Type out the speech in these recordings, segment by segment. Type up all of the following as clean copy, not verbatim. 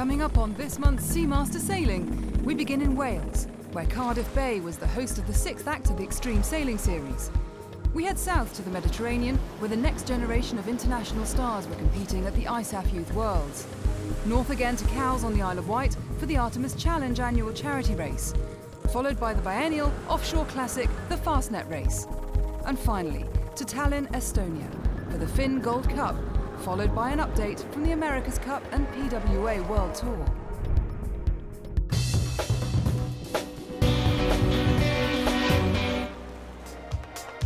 Coming up on this month's Seamaster Sailing, we begin in Wales, where Cardiff Bay was the host of the 6th act of the Extreme Sailing Series. We head south to the Mediterranean, where the next generation of international stars were competing at the ISAF Youth Worlds. North again to Cowes on the Isle of Wight for the Artemis Challenge annual charity race, followed by the biennial offshore classic, the Fastnet Race. And finally, to Tallin Estonia for the Finn Gold Cup, followed by an update from the America's Cup and PWA World Tour.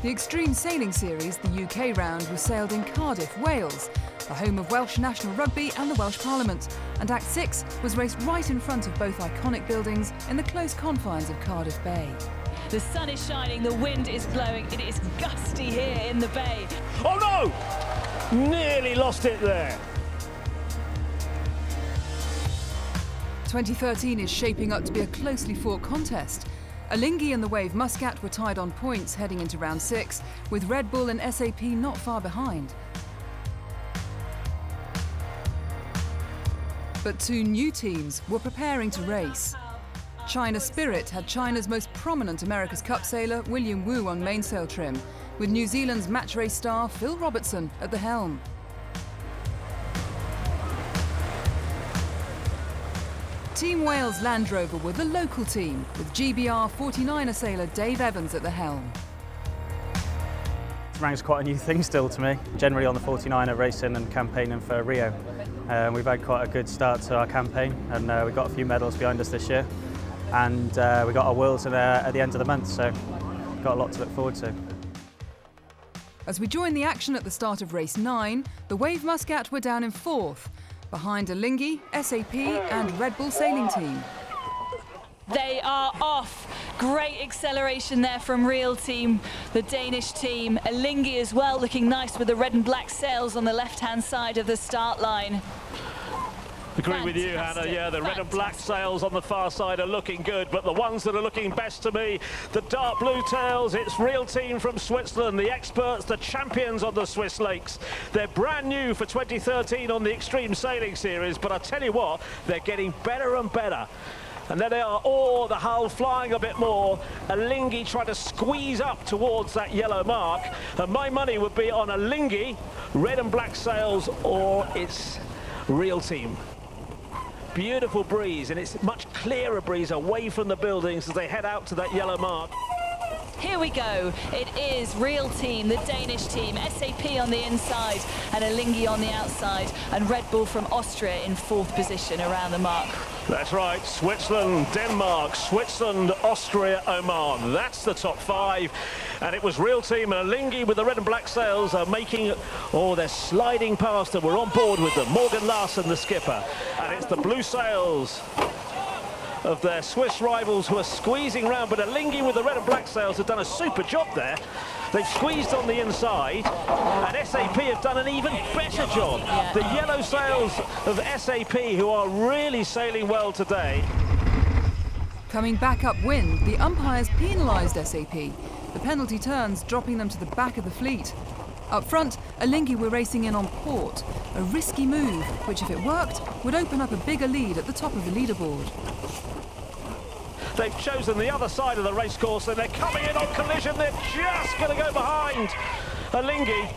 The Extreme Sailing Series, the UK round, was sailed in Cardiff, Wales, the home of Welsh national rugby and the Welsh Parliament, and Act 6 was raced right in front of both iconic buildings in the close confines of Cardiff Bay. The sun is shining, the wind is blowing, it is gusty here in the bay. Oh no! Nearly lost it there. 2013 is shaping up to be a closely fought contest. Alinghi and the Wave Muscat were tied on points heading into round 6, with Red Bull and SAP not far behind. But two new teams were preparing to race. China Spirit had China's most prominent America's Cup sailor, William Wu, on mainsail trim, with New Zealand's match race star, Phil Robertson, at the helm. Team Wales Land Rover were the local team, with GBR 49er sailor Dave Evans at the helm. Rank's quite a new thing still to me, generally on the 49er racing and campaigning for Rio. We've had quite a good start to our campaign, and we've got a few medals behind us this year. And we got our Worlds at the end of the month, so got a lot to look forward to. As we join the action at the start of race 9, the Wave Muscat were down in 4th, behind Alinghi, SAP and Red Bull Sailing Team. They are off. Great acceleration there from Real Team, the Danish team. Alinghi as well, looking nice with the red and black sails on the left-hand side of the start line. Agree with you, Hannah. Yeah, the red and black sails on the far side are looking good, but the ones that are looking best to me, the dark blue tails, it's Real Team from Switzerland, the experts, the champions on the Swiss lakes. They're brand new for 2013 on the Extreme Sailing Series, but I tell you what, they're getting better and better. And there they are, the hull flying a bit more. Alinghi trying to squeeze up towards that yellow mark. And my money would be on Alinghi, red and black sails, or it's Real Team. Beautiful breeze, and it's a much clearer breeze away from the buildings as they head out to that yellow mark. Here we go. It is Real Team, the Danish team, SAP on the inside and Alinghi on the outside, and Red Bull from Austria in 4th position around the mark. That's right, Switzerland, Denmark, Switzerland, Austria, Oman. That's the top 5. And it was Real Team and Alinghi with the red and black sails are making, they're sliding past and we're on board with them. Morgan Larsen, the skipper. And it's the blue sails of their Swiss rivals who are squeezing round, but Alinghi with the red and black sails have done a super job there. They've squeezed on the inside, and SAP have done an even better job. Yeah. The yellow sails of SAP, who are really sailing well today. Coming back upwind, the umpires penalised SAP, the penalty turns dropping them to the back of the fleet. Up front, Alinghi were racing in on port, a risky move, which if it worked, would open up a bigger lead at the top of the leaderboard. They've chosen the other side of the racecourse and they're coming in on collision. They're just going to go behind Alinghi.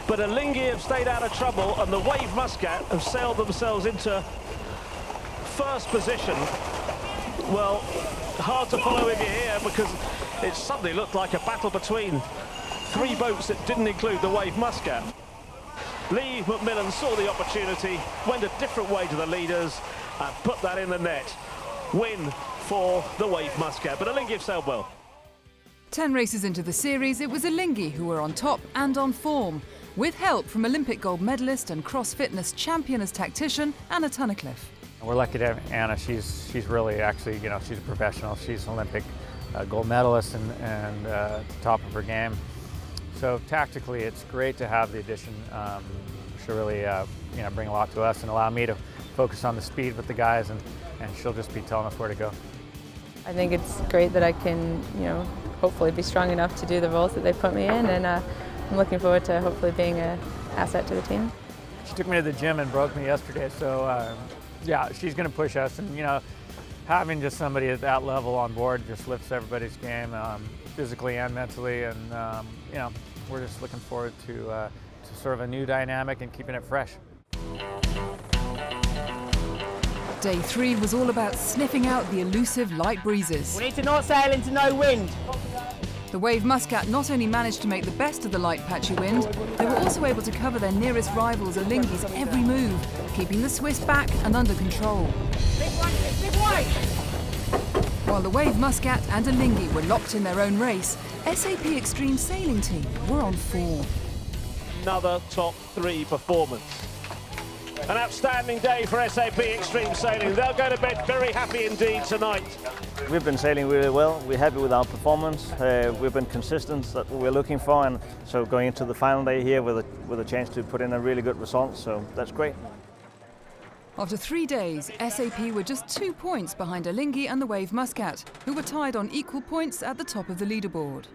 But Alinghi have stayed out of trouble and the Wave Muscat have sailed themselves into 1st position. Well, hard to follow if you're here because it suddenly looked like a battle between 3 boats that didn't include the Wave Muscat. Lee McMillan saw the opportunity, went a different way to the leaders and put that in the net. Win for the Wave Muscat, but Alinghi have sailed well. 10 races into the series, it was Alinghi who were on top and on form, with help from Olympic gold medalist and cross-fitness champion as tactician, Anna Tunnicliffe. We're lucky to have Anna. She's really actually, she's a professional. She's an Olympic gold medalist and top of her game. So tactically, it's great to have the addition. She'll really, bring a lot to us and allow me to focus on the speed with the guys, and she'll just be telling us where to go. I think it's great that I can, hopefully be strong enough to do the roles that they put me in, and I'm looking forward to hopefully being an asset to the team. She took me to the gym and broke me yesterday, so yeah, she's going to push us, and you know, having just somebody at that level on board just lifts everybody's game, physically and mentally, and you know, we're just looking forward to sort of a new dynamic and keeping it fresh. Day 3 was all about sniffing out the elusive light breezes. We need to not sail into no wind. The Wave Muscat not only managed to make the best of the light patchy wind, they were also able to cover their nearest rivals Alingi's every move, keeping the Swiss back and under control. Big white! While the Wave Muscat and Alingi were locked in their own race, SAP Extreme Sailing Team were on form. Another top 3 performance. An outstanding day for SAP Extreme Sailing. They'll go to bed very happy indeed tonight. We've been sailing really well. We're happy with our performance. We've been consistent, that we're looking for, and so going into the final day here with a chance to put in a really good result, so that's great. After 3 days, SAP were just 2 points behind Alingi and the Wave Muscat, who were tied on equal points at the top of the leaderboard.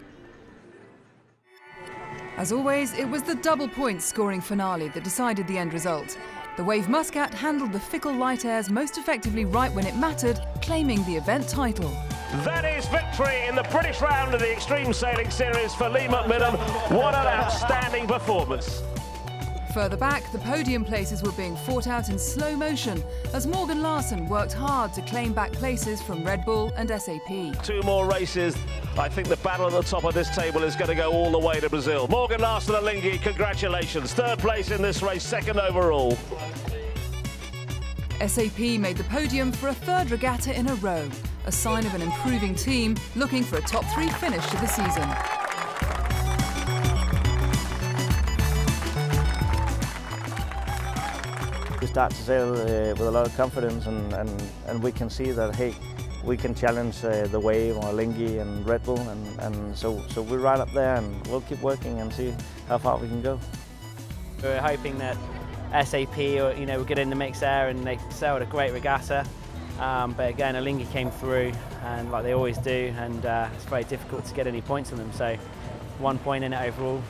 As always, it was the double points scoring finale that decided the end result. The Wave Muscat handled the fickle light airs most effectively right when it mattered, claiming the event title. That is victory in the British round of the Extreme Sailing Series for Lee McMillan. What an outstanding performance. Further back, the podium places were being fought out in slow motion as Morgan Larsen worked hard to claim back places from Red Bull and SAP. 2 more races. I think the battle at the top of this table is going to go all the way to Brazil. Morgan Larsen Alingi, congratulations. 3rd place in this race, 2nd overall. SAP made the podium for a 3rd regatta in a row, a sign of an improving team looking for a top 3 finish to the season. We start to sail with a lot of confidence, and we can see that, hey, we can challenge the Wave or Alingi and Red Bull, and so we're right up there, and we'll keep working and see how far we can go. We're hoping that SAP will get in the mix there, and they sailed a great regatta. But again, Alingi came through, and like they always do, and it's very difficult to get any points on them. So 1 point in it overall,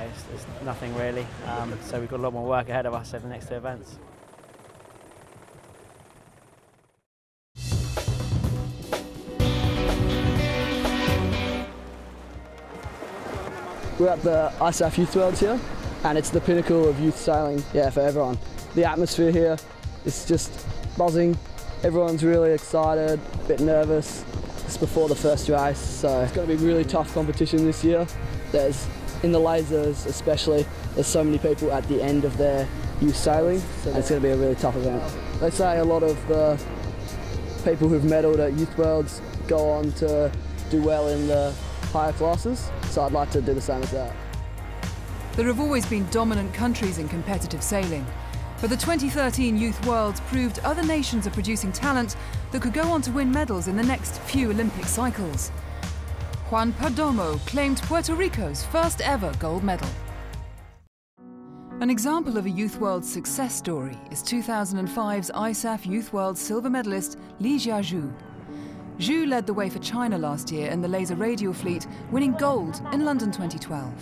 it's nothing really. So we've got a lot more work ahead of us over the next 2 events. We're at the ISAF Youth Worlds here, and it's the pinnacle of youth sailing, for everyone. The atmosphere here is just buzzing. Everyone's really excited, a bit nervous. It's before the first race, so it's going to be really tough competition this year. In the lasers especially, there's so many people at the end of their youth sailing, so it's going to be a really tough event. They say a lot of the people who've medalled at Youth Worlds go on to do well in the higher classes, so I'd like to do the same as that. There have always been dominant countries in competitive sailing, but the 2013 Youth Worlds proved other nations are producing talent that could go on to win medals in the next few Olympic cycles. Juan Perdomo claimed Puerto Rico's first ever gold medal. An example of a Youth Worlds success story is 2005's ISAF Youth Worlds silver medalist Li Jiazhu. Zhu led the way for China last year in the laser radial fleet, winning gold in London 2012.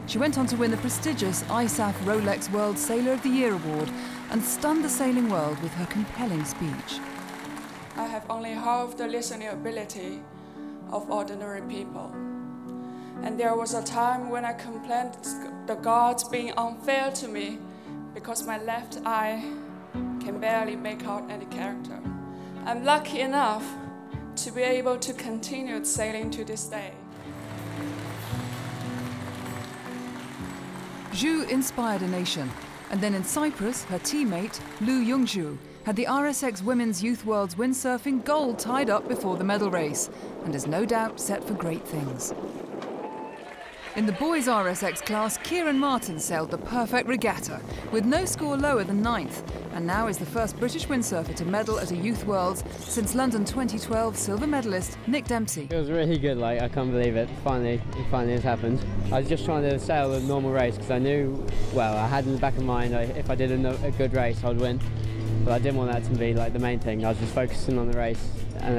She went on to win the prestigious ISAF Rolex World Sailor of the Year award and stunned the sailing world with her compelling speech. I have only half the listening ability of ordinary people. And there was a time when I complained the gods being unfair to me because my left eye can barely make out any character. I'm lucky enough to be able to continue sailing to this day. Zhu inspired a nation, and then in Cyprus, her teammate, Lu Yongzhu, had the RSX Women's Youth Worlds windsurfing gold tied up before the medal race, and is no doubt set for great things. In the boys' RSX class, Kieran Martin sailed the perfect regatta, with no score lower than 9th, and now is the first British windsurfer to medal at a Youth Worlds since London 2012 silver medalist Nick Dempsey. It was really good, I can't believe it. Finally has happened. I was just trying to sail a normal race because I knew, I had in the back of mind, if I did a good race, I'd win. But I didn't want that to be the main thing. I was just focusing on the race and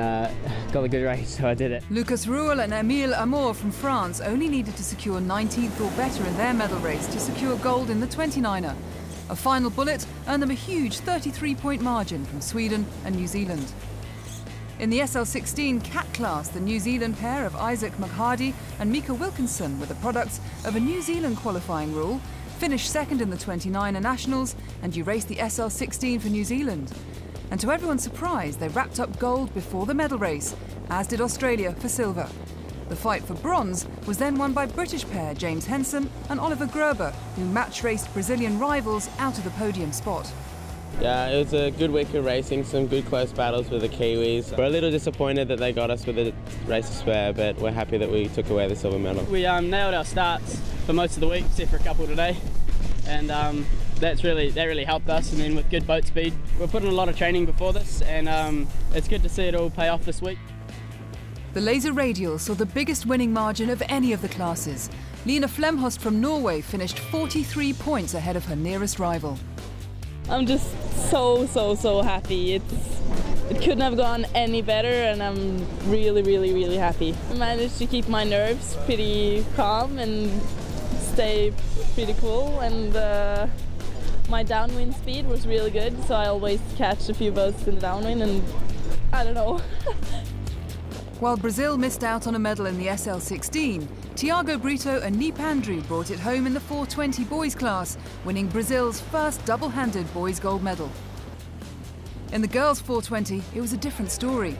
got a good race, so I did it. Lucas Ruel and Emile Amour from France only needed to secure 19th or better in their medal race to secure gold in the 29er. A final bullet earned them a huge 33-point margin from Sweden and New Zealand. In the SL16 cat class, the New Zealand pair of Isaac McHardy and Mika Wilkinson were the products of a New Zealand qualifying rule, finished second in the 29er Nationals and erased the SL16 for New Zealand. And to everyone's surprise, they wrapped up gold before the medal race, as did Australia for silver. The fight for bronze was then won by British pair James Henson and Oliver Gruber, who match-raced Brazilian rivals out of the podium spot. Yeah, it was a good week of racing, some good close battles with the Kiwis. We're a little disappointed that they got us with the race to spare, but we're happy that we took away the silver medal. We nailed our starts for most of the week, except for a couple today, and that really helped us. And then with good boat speed, we're putting a lot of training before this, and it's good to see it all pay off this week. The laser radial saw the biggest winning margin of any of the classes. Lena Flemhost from Norway finished 43 points ahead of her nearest rival. I'm just so happy. It couldn't have gone any better, and I'm really happy. I managed to keep my nerves pretty calm and stay pretty cool, and my downwind speed was really good, so I always catch a few boats in the downwind, and I don't know. While Brazil missed out on a medal in the SL16, Tiago Brito and Nip Andrew brought it home in the 420 boys class, winning Brazil's first double-handed boys gold medal. In the girls 420, it was a different story.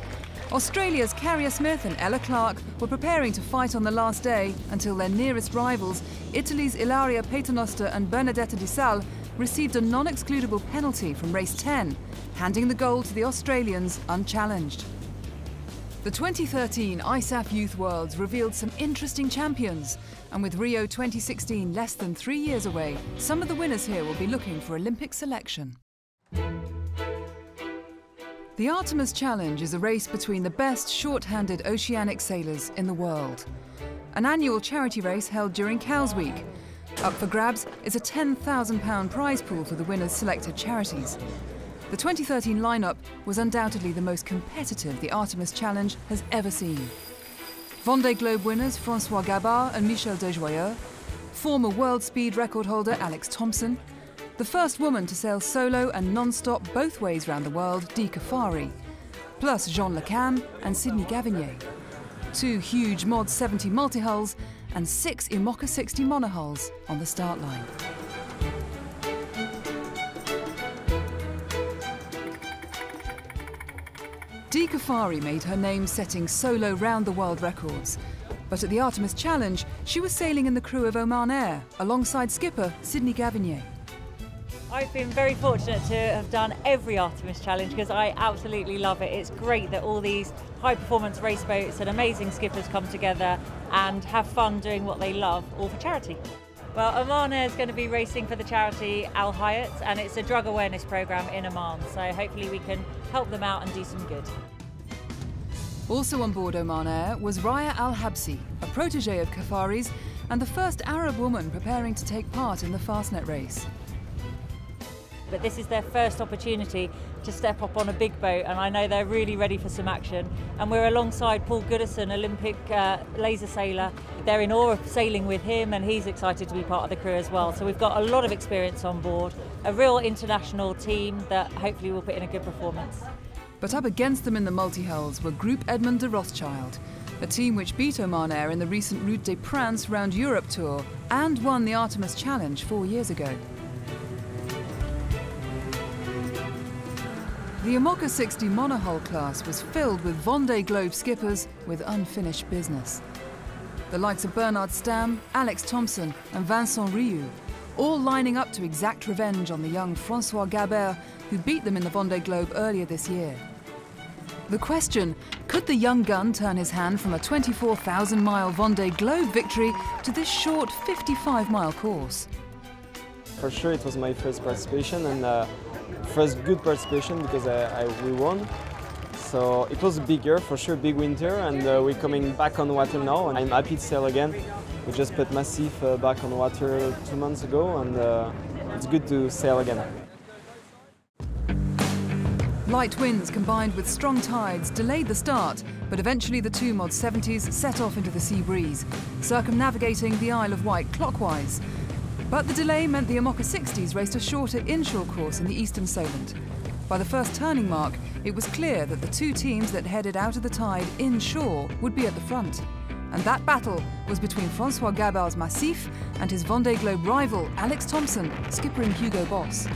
Australia's Carrier Smith and Ella Clark were preparing to fight on the last day until their nearest rivals, Italy's Ilaria Paternoster and Bernadetta Di Sal, received a non-excludable penalty from race 10, handing the gold to the Australians unchallenged. The 2013 ISAF Youth Worlds revealed some interesting champions, and with Rio 2016 less than 3 years away, some of the winners here will be looking for Olympic selection. The Artemis Challenge is a race between the best short-handed oceanic sailors in the world. An annual charity race held during Cows Week. Up for grabs is a £10,000 prize pool for the winners' selected charities. The 2013 lineup was undoubtedly the most competitive the Artemis Challenge has ever seen. Vendée Globe winners François Gabard and Michel Desjoyeux, former world speed record holder Alex Thompson, the first woman to sail solo and non-stop both ways round the world, Dee Kafari, plus Jean Le Cam and Sydney Gavinier, 2 huge Mod 70 multi-hulls and 6 IMOCA 60 monohulls on the start line. Dee Kafari made her name setting solo round-the-world records. But at the Artemis Challenge, she was sailing in the crew of Oman Air, alongside skipper Sydney Gavinier. I've been very fortunate to have done every Artemis Challenge because I absolutely love it. It's great that all these high-performance race boats and amazing skippers come together and have fun doing what they love, all for charity. Well, Oman Air is going to be racing for the charity Al Hayat, and it's a drug awareness programme in Oman, so hopefully we can help them out and do some good. Also on board Oman Air was Raya Al-Habsi, a protégé of Kafari's and the first Arab woman preparing to take part in the Fastnet Race. But this is their first opportunity to step up on a big boat, and I know they're really ready for some action. And we're alongside Paul Goodison, Olympic laser sailor. They're in awe of sailing with him, and he's excited to be part of the crew as well. So we've got a lot of experience on board, a real international team that hopefully will put in a good performance. But up against them in the multi-hulls were Group Edmond de Rothschild, a team which beat Oman Air in the recent Route des Princes Round Europe tour and won the Artemis Challenge 4 years ago. The IMOCA 60 monohull class was filled with Vendée Globe skippers with unfinished business. The likes of Bernard Stamm, Alex Thompson and Vincent Rioux, all lining up to exact revenge on the young François Gabard, who beat them in the Vendée Globe earlier this year. The question, could the young gun turn his hand from a 24,000-mile Vendée Globe victory to this short 55-mile course? For sure it was my first participation, and first good participation because we won. So it was a big year, for sure, big winter, and we're coming back on water now, and I'm happy to sail again. We just put Massif back on water 2 months ago, and it's good to sail again. Light winds combined with strong tides delayed the start, but eventually the 2 Mod 70s set off into the sea breeze, circumnavigating the Isle of Wight clockwise. But the delay meant the Amoca 60s raced a shorter inshore course in the eastern Solent. By the first turning mark, it was clear that the two teams that headed out of the tide inshore would be at the front. And that battle was between Francois Gabart's Massif and his Vendée Globe rival, Alex Thompson, skippering Hugo Boss.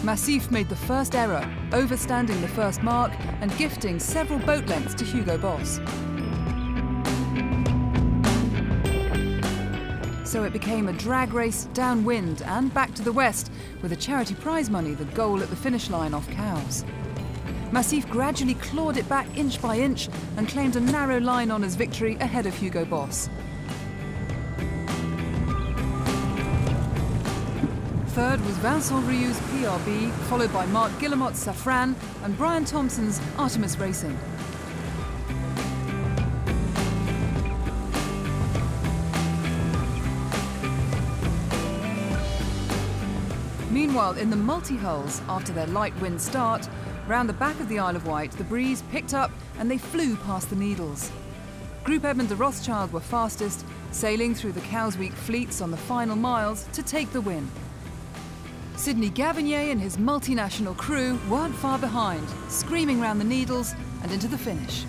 Massif made the first error, overstanding the first mark and gifting several boat lengths to Hugo Boss. So it became a drag race downwind and back to the west, with a charity prize money the goal at the finish line off Cowes. Massif gradually clawed it back inch by inch and claimed a narrow line honours victory ahead of Hugo Boss. Third was Vincent Rieu's PRB, followed by Mark Guillemot's Safran and Brian Thompson's Artemis Racing. Meanwhile, in the multi-hulls, after their light wind start, round the back of the Isle of Wight, the breeze picked up and they flew past the Needles. Group Edmund de Rothschild were fastest, sailing through the Cowsweek fleets on the final miles to take the win. Sidney Gavinier and his multinational crew weren't far behind, screaming round the Needles and into the finish.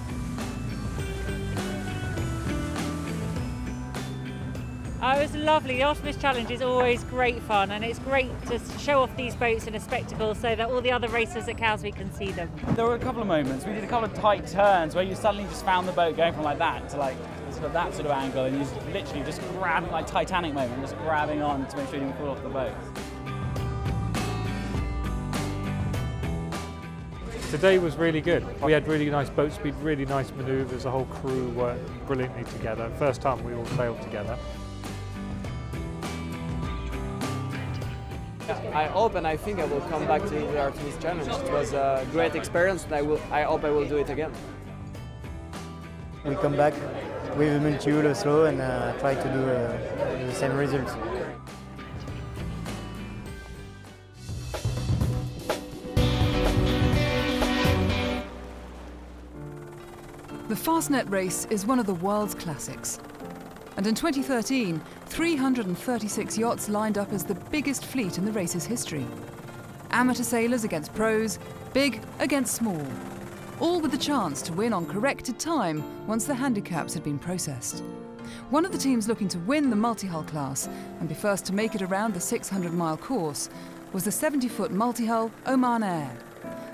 Oh, it was lovely. The Artemis Challenge is always great fun, and it's great to show off these boats in a spectacle so that all the other racers at Cowsweek can see them. There were a couple of moments. We did a couple of tight turns where you suddenly just found the boat going from like that to like sort of that sort of angle, and you just literally just grabbing, like Titanic moment, just grabbing on to make sure you didn't fall off the boat. Today was really good. We had really nice boat speed, really nice manoeuvres. The whole crew worked brilliantly together. First time we all sailed together. I hope and I think I will come back to the Artemis Challenge. It was a great experience, and I hope I will do it again. We come back with a multi-hull slow and try to do the same results. The Fastnet Race is one of the world's classics. And in 2013, 336 yachts lined up as the biggest fleet in the race's history. Amateur sailors against pros, big against small. All with the chance to win on corrected time once the handicaps had been processed. One of the teams looking to win the multi-hull class and be first to make it around the 600-mile course was the 70-foot multi-hull Oman Air.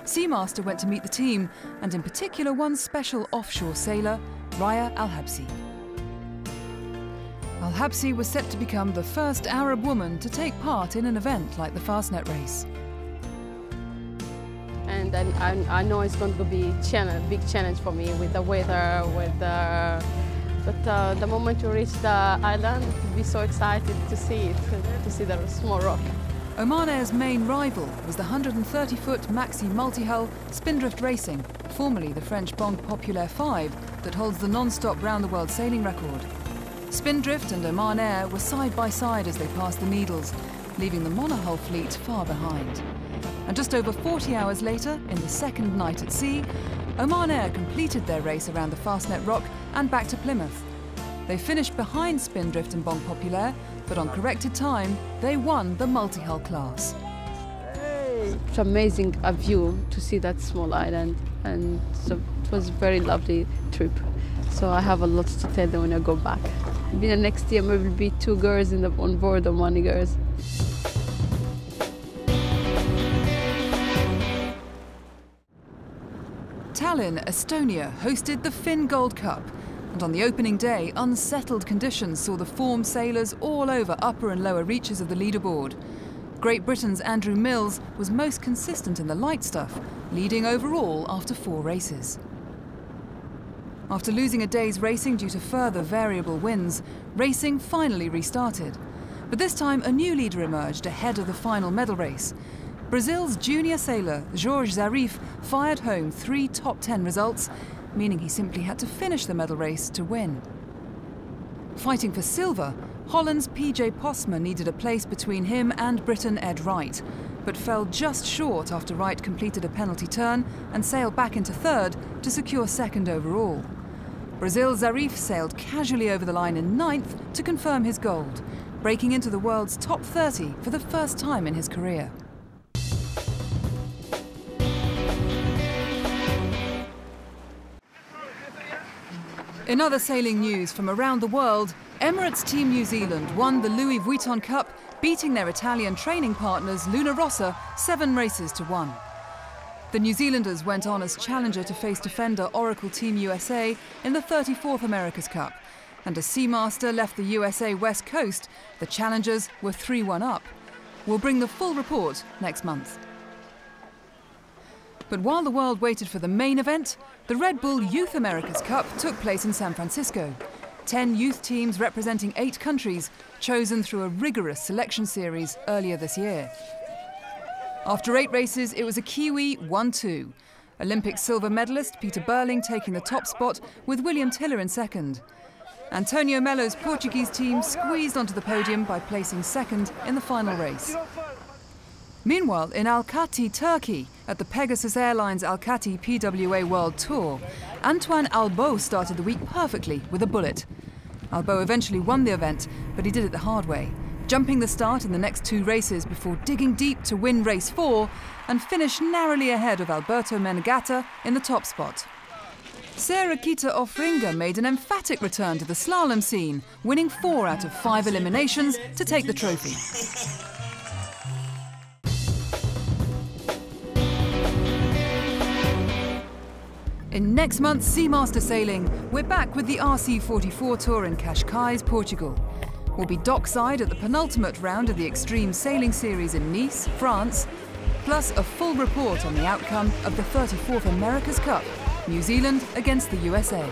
Seamaster went to meet the team, and in particular one special offshore sailor, Raya Al-Habsi. Al-Habsi was set to become the first Arab woman to take part in an event like the Fastnet Race. And I know it's going to be a big challenge for me with the weather, but the moment you reach the island, you'll be so excited to see it, to see the small rock. Oman Air's main rival was the 130-foot maxi multi-hull Spindrift Racing, formerly the French Banque Populaire 5, that holds the non-stop round-the-world sailing record. Spindrift and Oman Air were side by side as they passed the Needles, leaving the monohull fleet far behind. And just over 40 hours later, in the second night at sea, Oman Air completed their race around the Fastnet Rock and back to Plymouth. They finished behind Spindrift and Banque Populaire, but on corrected time, they won the multi-hull class. It's amazing a view to see that small island, and so it was a very lovely trip. So I have a lot to tell them when I go back. Maybe the next year there will be 2 girls on board or 1 girl. Tallin Estonia hosted the Finn Gold Cup, and on the opening day, unsettled conditions saw the formed sailors all over upper and lower reaches of the leaderboard. Great Britain's Andrew Mills was most consistent in the light stuff, leading overall after 4 races. After losing a day's racing due to further variable winds, racing finally restarted. But this time a new leader emerged ahead of the final medal race. Brazil's junior sailor, Jorge Zarif, fired home 3 top 10 results, meaning he simply had to finish the medal race to win. Fighting for silver, Holland's PJ Postma needed a place between him and Briton Ed Wright, but fell just short after Wright completed a penalty turn and sailed back into third to secure second overall. Brazil's Zarif sailed casually over the line in 9th to confirm his gold, breaking into the world's top 30 for the first time in his career. In other sailing news from around the world, Emirates Team New Zealand won the Louis Vuitton Cup, beating their Italian training partners Luna Rossa 7 races to 1. The New Zealanders went on as challenger to face defender Oracle Team USA in the 34th America's Cup, and as Seamaster left the USA West Coast, the challengers were 3-1 up. We'll bring the full report next month. But while the world waited for the main event, the Red Bull Youth America's Cup took place in San Francisco. 10 youth teams representing 8 countries, chosen through a rigorous selection series earlier this year. After 8 races, it was a Kiwi 1-2. Olympic silver medalist Peter Burling taking the top spot with William Tiller in second. Antonio Melo's Portuguese team squeezed onto the podium by placing second in the final race. Meanwhile, in Almaty, Turkey, at the Pegasus Airlines Almaty PWA World Tour, Antoine Albo started the week perfectly with a bullet. Albo eventually won the event, but he did it the hard way, jumping the start in the next 2 races before digging deep to win race 4 and finish narrowly ahead of Alberto Menegata in the top spot. Sarah Kita Offringa made an emphatic return to the slalom scene, winning 4 out of 5 eliminations to take the trophy. In next month's Seamaster Sailing, we're back with the RC44 Tour in Cascais, Portugal. We'll be dockside at the penultimate round of the Extreme Sailing Series in Nice, France, plus a full report on the outcome of the 34th America's Cup, New Zealand against the USA.